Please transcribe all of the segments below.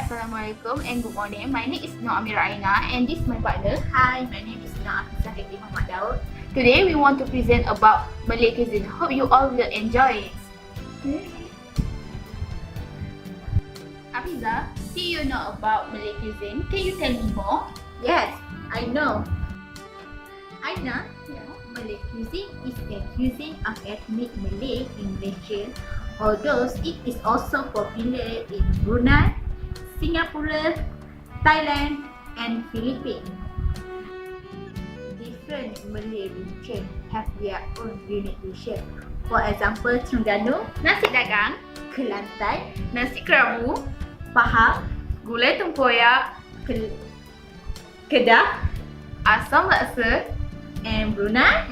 Assalamualaikum and good morning. My name is Nur Amira Aina and this is my partner. Hi, my name is Nafisah Hadi Muhammad Daud. Today we want to present about Malay cuisine. Hope you all will enjoy it. Afiza, do you know about Malay cuisine? Can you tell me more? Yes, I know. Aina, Malay cuisine is the cuisine of ethnic Malay in Malaysia, although it is also popular in Brunei, Singapore, Thailand and Philippines. Different Malay regions have their own unique dishes. For example, Terengganu, Nasi dagang, Kelantan, nasi kerabu, Pahang, gulai tempoyak, Kedah asam laksa, and Brunei,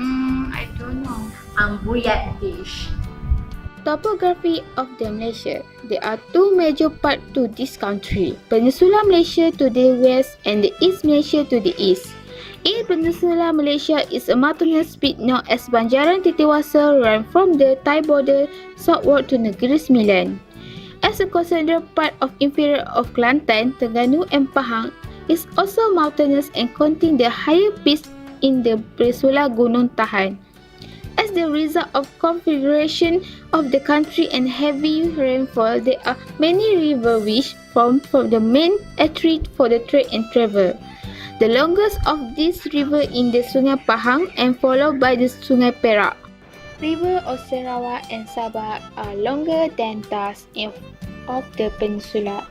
I don't know. Ambuyat dish. Topography of the Malaysia. There are two major parts to this country. Peninsula Malaysia to the west and the East Malaysia to the east. In Peninsula Malaysia is a mountainous peak known as Banjaran Titiwasa run from the Thai border southward to Negeri Sembilan. As a considered part of inferior of Kelantan, Terengganu and Pahang is also mountainous and contain the higher peaks in the Peninsula Gunung Tahan. As the result of configuration of the country and heavy rainfall, there are many rivers which form the main artery for the trade and travel. The longest of these rivers is the Sungai Pahang and followed by the Sungai Perak. River of Sarawak and Sabah are longer than those of the peninsula.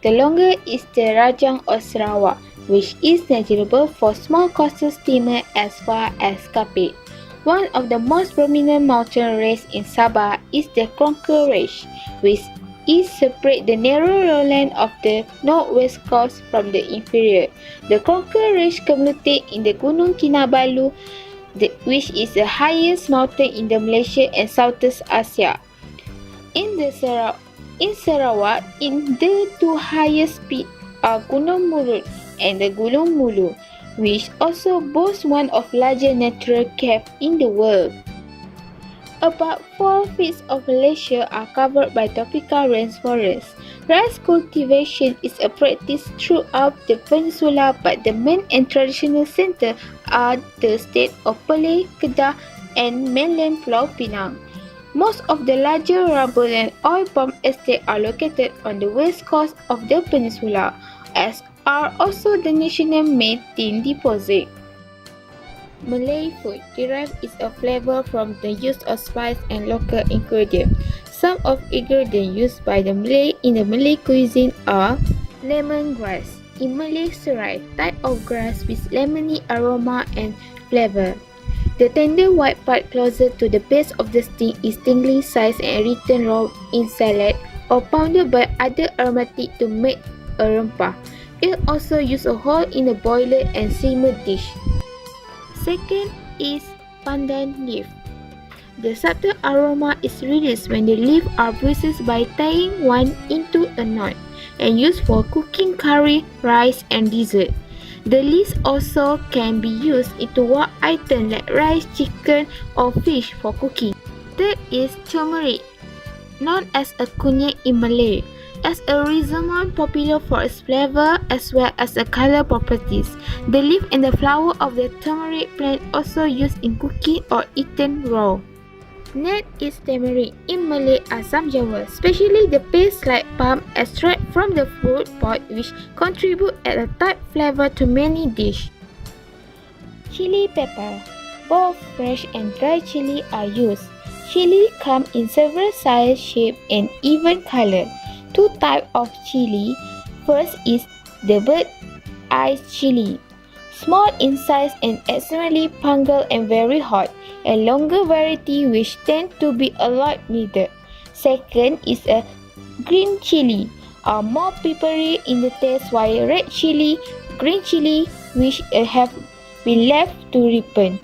The longest is the Rajang of Sarawak, which is navigable for small coastal steamers as far as Kapit. One of the most prominent mountain ranges in Sabah is the Kronker Range, which separates the narrow lowland of the northwest coast from the inferior. The Kronker Range culminates in the Gunung Kinabalu, which is the highest mountain in the Malaysia and Southeast Asia. In Sarawak, the two highest peaks are Gunung Murut and the Gunung Mulu, which also boasts one of largest natural caves in the world. About 4/5 of Malaysia are covered by tropical rainforests. Rice cultivation is a practice throughout the peninsula, but the main and traditional centers are the state of Perlis, Kedah, and mainland Pulau Pinang. Most of the larger rubber and oil palm estates are located on the west coast of the peninsula, as are also the national made tin deposit. Malay food derived its flavor from the use of spice and local ingredients. Some of ingredients used by the Malay in the Malay cuisine are lemongrass, in Malay serai, type of grass with lemony aroma and flavor. The tender white part closer to the base of the stem is thinly sliced and eaten raw in salad or pounded by other aromatic to make a rempah. It also used whole in a boiler and simmered dish. Second is pandan leaf. The subtle aroma is released when the leaves are bruised by tying one into a knot and used for cooking curry, rice and dessert. The leaves also can be used into warm items like rice, chicken or fish for cooking. Third is turmeric, known as a kunyit in Malay, as a reason popular for its flavor as well as the color properties. The leaf and the flower of the turmeric plant also used in cooking or eaten raw. Next is turmeric in Malay Asam Jawa, especially the paste like palm extract from the fruit pod which contribute a tart flavor to many dishes. Chili pepper. Both fresh and dry chili are used. Chili come in several sizes, shapes and even color. Two types of chili. First is the bird-eye chili, small in size and extremely pungent and very hot. A longer variety which tend to be a lot milder. Second is a green chili, are more peppery in the taste, while red chili, green chili, which have been left to ripen.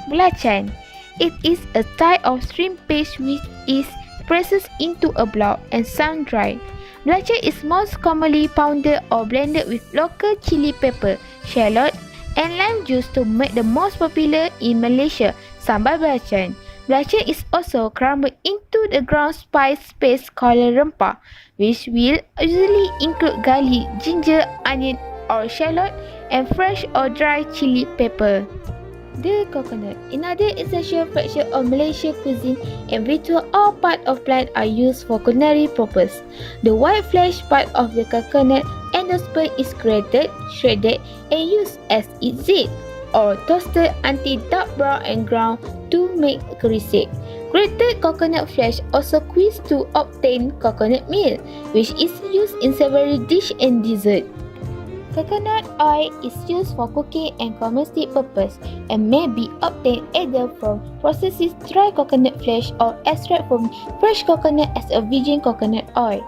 Belacan. It is a type of shrimp paste which is pressed into a block and sun-dried. Belacan is most commonly pounded or blended with local chili pepper, shallot, and lime juice to make the most popular in Malaysia, sambal belacan. Belacan is also crumbled into the ground spice paste called rempah, which will usually include garlic, ginger, onion or shallot, and fresh or dry chili pepper. The coconut. Another essential feature of Malaysian cuisine, in which all parts of plant are used for culinary purpose. The white flesh part of the coconut endosperm is grated, shredded, and used as its seed, or toasted until dark brown and ground to make kerisik. Grated coconut flesh also squeezed to obtain coconut milk, which is used in several dishes and desserts. Coconut oil is used for cooking and comestic purpose and may be obtained either from processed dry coconut flesh or extract from fresh coconut as a virgin coconut oil.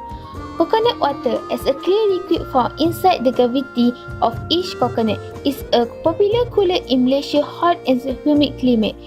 Coconut water, as a clear liquid found inside the cavity of each coconut, is a popular cooler in Malaysia's hot and humid climate.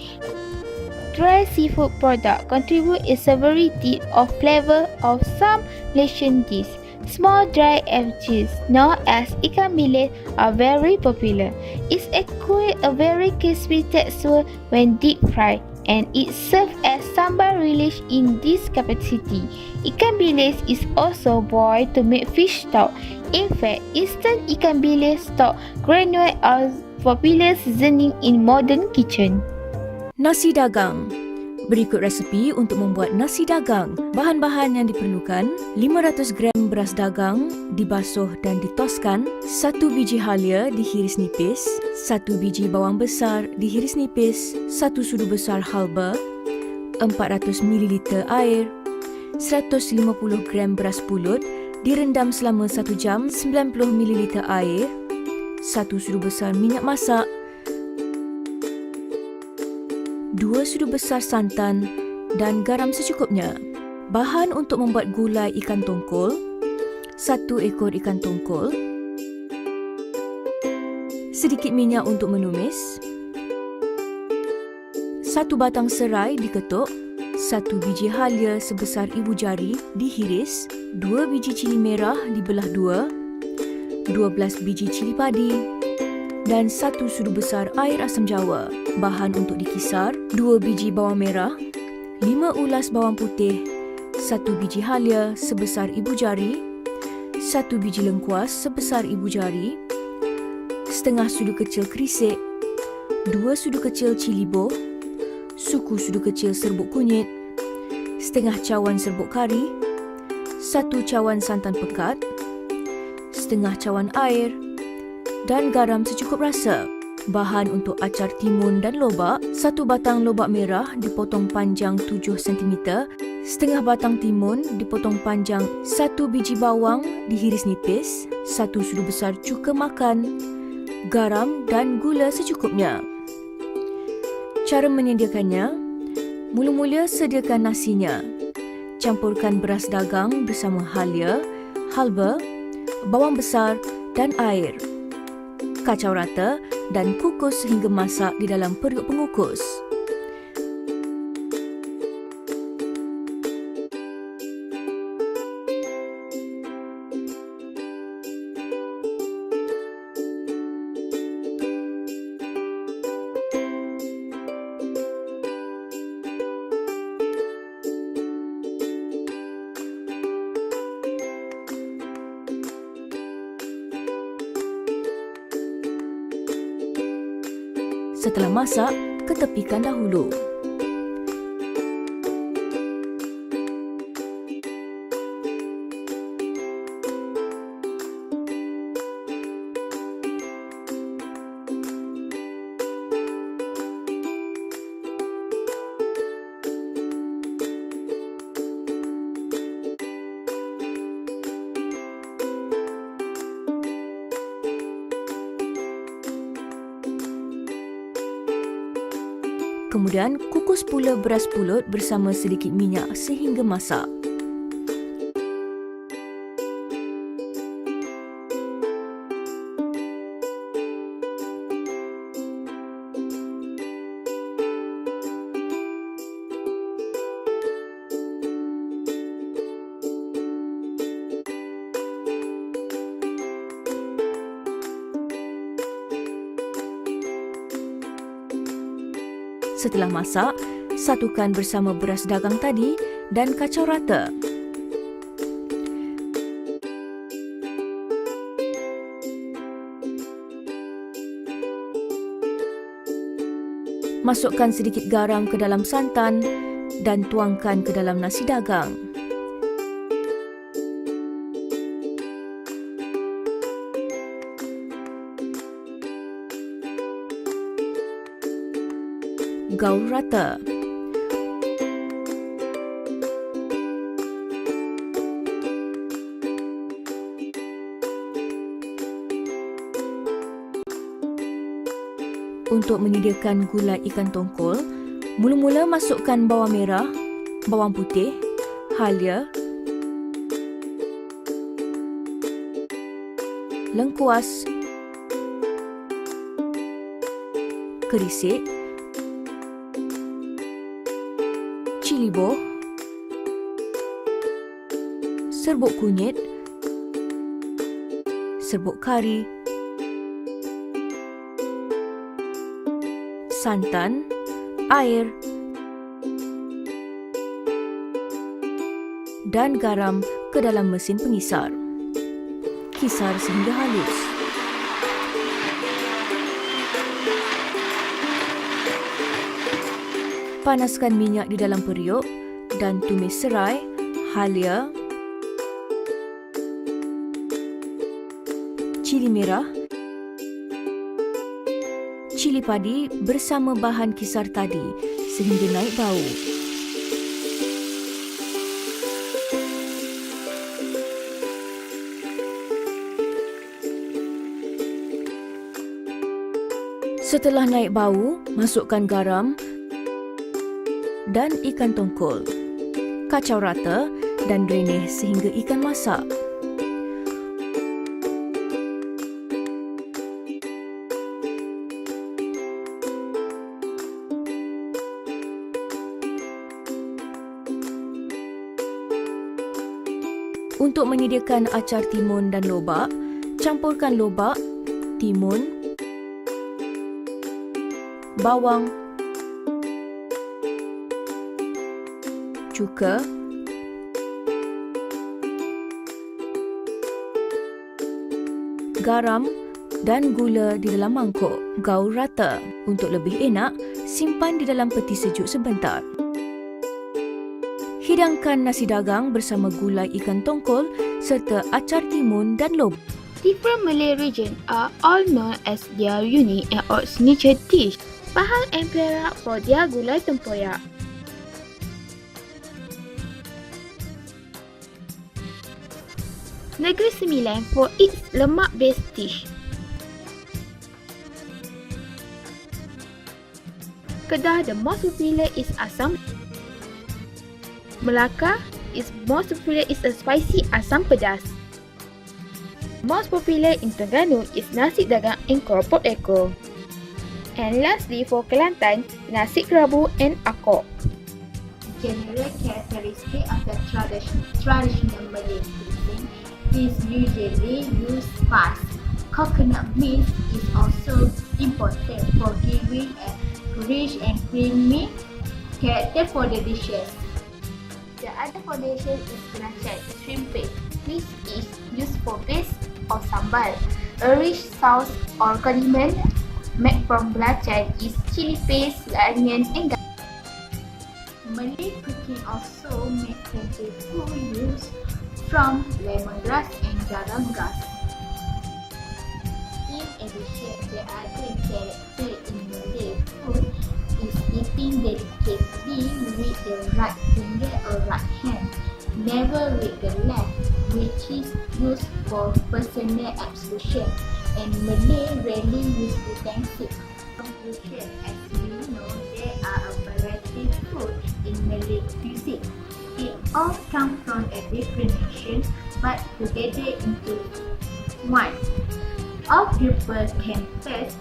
Dry seafood products contribute a severity of flavour of some Malaysian dishes. Small dry FGs, known as ikan bilis, are very popular. It acquires a very crispy texture when deep fried, and it serves as sambal relish in this capacity. Ikan bilis is also boiled to make fish stock. In fact, instant ikan bilis stock granules are popular seasoning in modern kitchen. Nasi dagang. Berikut resepi untuk membuat nasi dagang. Bahan-bahan yang diperlukan: 500 gram beras dagang dibasuh dan ditoskan, 1 biji halia dihiris nipis, 1 biji bawang besar dihiris nipis, 1 sudu besar halba, 400 ml air, 150 gram beras pulut direndam selama 1 jam, 90 ml air, 1 sudu besar minyak masak, 2 sudu besar santan dan garam secukupnya. Bahan untuk membuat gulai ikan tongkol: 1 ekor ikan tongkol, sedikit minyak untuk menumis, 1 batang serai diketuk, 1 biji halia sebesar ibu jari dihiris, 2 biji cili merah dibelah 2, 12 biji cili padi dan 1 sudu besar air asam jawa. Bahan untuk dikisar: 2 biji bawang merah, 5 ulas bawang putih, 1 biji halia sebesar ibu jari, 1 biji lengkuas sebesar ibu jari, setengah sudu kecil kerisik, 2 sudu kecil cili boh, suku sudu kecil serbuk kunyit, setengah cawan serbuk kari, 1 cawan santan pekat, setengah cawan air dan garam secukup rasa. Bahan untuk acar timun dan lobak: 1 batang lobak merah dipotong panjang 7 cm, setengah batang timun dipotong panjang, 1 biji bawang dihiris nipis, 1 sudu besar cuka makan, garam dan gula secukupnya. Cara menyediakannya: mula-mula sediakan nasinya. Campurkan beras dagang bersama halia, halba, bawang besar dan air. Kacau rata dan kukus hingga masak di dalam periuk pengukus. Setelah masak, ketepikan dahulu. Kemudian kukus pula beras pulut bersama sedikit minyak sehingga masak. Setelah masak, Satukan bersama beras dagang tadi dan kacau rata. Masukkan sedikit garam ke dalam santan dan tuangkan ke dalam nasi dagang. Gaul rata. Untuk menyediakan gulai ikan tongkol, mula-mula masukkan bawang merah, bawang putih, halia, lengkuas, kerisik, cili boh, serbuk kunyit, serbuk kari, santan, air dan garam ke dalam mesin pengisar. Kisar sehingga halus. Panaskan minyak di dalam periuk dan tumis serai, halia, cili merah, cili padi bersama bahan kisar tadi sehingga naik bau. Setelah naik bau, masukkan garam dan ikan tongkol. Kacau rata dan renyah sehingga ikan masak. Untuk menyediakan acar timun dan lobak, campurkan lobak, timun, bawang, cuka, garam dan gula di dalam mangkuk. Gaul rata. Untuk lebih enak, simpan di dalam peti sejuk sebentar. Hidangkan nasi dagang bersama gulai ikan tongkol serta acar timun dan lobak. Different Malay regions are all known as their unique and or signature dish. Pahang and Perak for their gulai tempoyak. Negeri Sembilan for its lemak-based dish. Kedah, the most popular is asam. Melaka is most popular is a spicy asam pedas. Most popular in Terengganu is nasi dagang and keropok ekor. And lastly for Kelantan, nasi kerabu and akok. General characteristic of the traditional Malay cuisine is usually use spice. Coconut milk is also important for giving a rich and creamy character for the dishes. The other foundation is belacan, shrimp paste, which is used for base or sambal. A rich sauce or condiment made from belacan is chili paste, onion and garlic. Malay cooking also make plentiful use from lemongrass and garam grass. In addition, the other character in Malay food is eating delicately with the right finger or right hand, never with the left, which is used for personal absolution, and Malay rarely use utensils. Conclusion: as we know, there are a variety of food in Malay cuisine. It all comes from a different nation, but together into one. All people can taste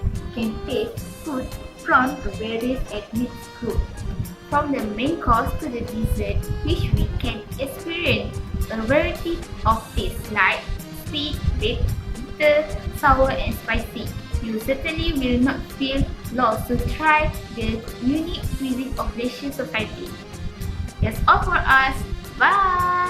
food from various ethnic groups. From the main course to the dessert, which we can experience a variety of tastes like sweet, bitter, sour and spicy. You certainly will not feel lost to try the unique cuisine of Malaysian society. That's all for us. Bye!